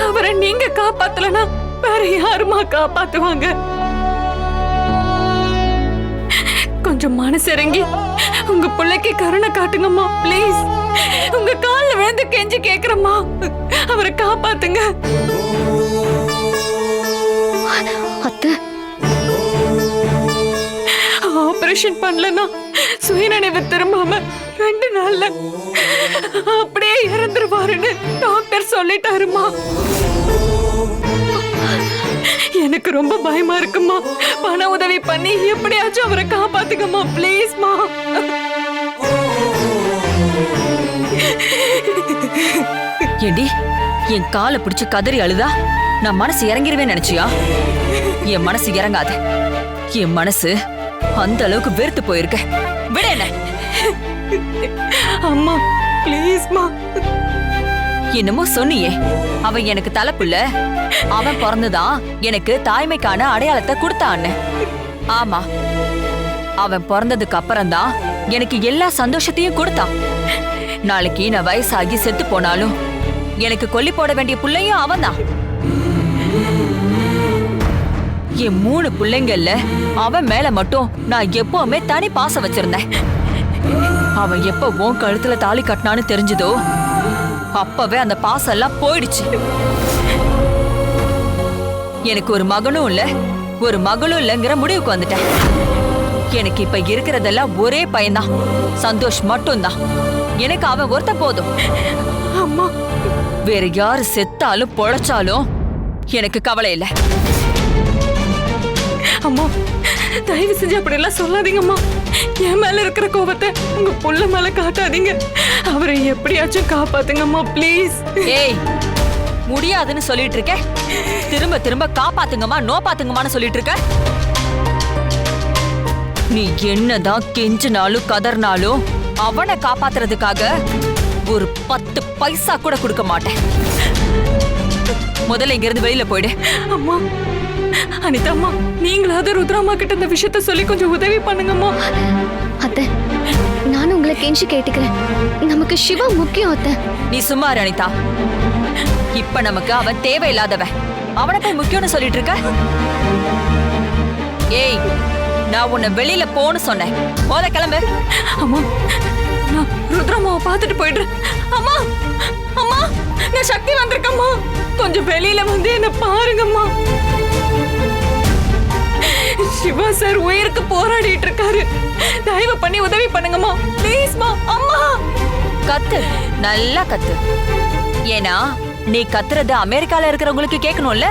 அவரை நீங்க காப்பாத்தலனா வேற யாருமா காப்பாத்துவாங்க? கொஞ்சம் மனசு இறங்கி உங்க பிள்ளைக்கு கருணை காட்டுங்கம்மா ப்ளீஸ். உங்க கால்ல விழுந்து கெஞ்சி கேக்குறம்மா, அவரை காப்பாத்துங்க. அத்தை, ஆபரேஷன் பண்ணலனா சுயநினைவு திரும்பாம 2 நாள்ல அப்படியே இறந்துருவாருன்னு டாக்டர் சொல்லிட்டாருமா. எனக்கு ரொம்ப பயமா இருக்குமா. பண உதவி பண்ணி எப்படியாச்சும் அவரை காப்பாத்துங்கம்மா ப்ளீஸ்மா. ஏண்டி என் காலை பிடிச்சு கதறி அழுதா நான் மனசு இறங்கிருவேன் நினைச்சியா? என் மனசு இறங்காது. என் மனசு அந்த அளவுக்கு வெறுத்து போயிருக்க. விட என்ன அம்மா ப்ளீஸ்மா. என்னமோ சொன்னியே, அவன் எனக்கு தலைப்புள்ள. அவன் பிறந்துதான் எனக்கு தாய்மைக்கான அடையாளத்தை கொடுத்தான்னு. ஆமா, அவன் பிறந்ததுக்கு அப்புறம்தான் எனக்கு எல்லா சந்தோஷத்தையும் கொடுத்தான். நாளைக்கு நான் வயசாகி செத்து போனாலும் எனக்கு கொல்லி போட வேண்டிய புள்ளையும் அவன்தான். என் 3 பிள்ளைங்கள்ல அவன் மேல மட்டும் நான் எப்பவுமே தனி பாசம் வச்சிருந்தேன். அவன் எப்ப உன் கழுத்துல தாலி கட்டினான்னு தெரிஞ்சதோ அப்பவே அந்த பாசம் எல்லாம் போயிடுச்சு. எனக்கு ஒரு மகனும் இல்ல, ஒரு மகளும் இல்லங்கிற முடிவுக்கு வந்துட்டேன். எனக்கு இப்ப இருக்கிறதெல்லாம் ஒரே பையன்தான், சந்தோஷ் மட்டும்தான். எனக்கு அவன் ஒருத்த போதும். அம்மா, வேற யாரு செத்தாலும் பொழைச்சாலும் எனக்கு கவலை இல்லை. அம்மா தயவு செஞ்சு அப்படி எல்லாம் சொல்லாதீங்கம்மா. என் மேல இருக்கிற கோபத்தை உங்க புள்ள மேல காட்டாதீங்க. அவரை எப்படியாச்சும் காப்பாத்துங்கம்மா ப்ளீஸ். ஏய், முடியாதுன்னு சொல்லிட்டு இருக்க. திரும்ப திரும்ப காப்பாத்துங்கம்மா நோ பாத்துங்கம்மான்னு சொல்லிட்டு இருக்க. நீ என்னதான் கெஞ்சினாலும் கதர்னாலும் அவனை காப்பாத்துறதுக்காக ஒரு 10 பைசா கூட கொடுக்க மாட்டேன். முதல்ல இங்க இருந்து வெளியில போயிடு. அம்மா, அனிதா அம்மா, நீங்களாவது ருத்ராமா கிட்ட இந்த விஷயத்த சொல்லி கொஞ்சம் உதவி பண்ணுங்கம்மா. அத்தை, நானும் உங்களை கெஞ்சி கேட்டுக்கிறேன். நமக்கு சிவா முக்கியம் அத்தை. நீ சும்மா இரு அனிதா. இப்ப நமக்கு அவன் தேவையில்லாதவன். அவனை போய் முக்கியம்னு சொல்லிட்டு இருக்க. ஏய், நான் உன்னை வெளியில போன்னு சொன்னேன். போத கிளம்பு. அம்மா, நான் ருத்ராமாவை பார்த்துட்டு போயிடுறேன். அம்மா அம்மா, நான் சக்தி வந்திருக்கம்மா. கொஞ்சம் வெளியில வந்து என்ன பாருங்கம்மா. சிவா சார் உயிருக்கு போராடிட்டு இருக்காரு. தயவு பண்ணி உதவி பண்ணுங்கம்மா ப்ளீஸ்மா. அம்மா கத்து, நல்லா கத்து. ஏன்னா நீ கத்துறது அமெரிக்கால இருக்கிறவங்களுக்கு கேட்கணும்ல.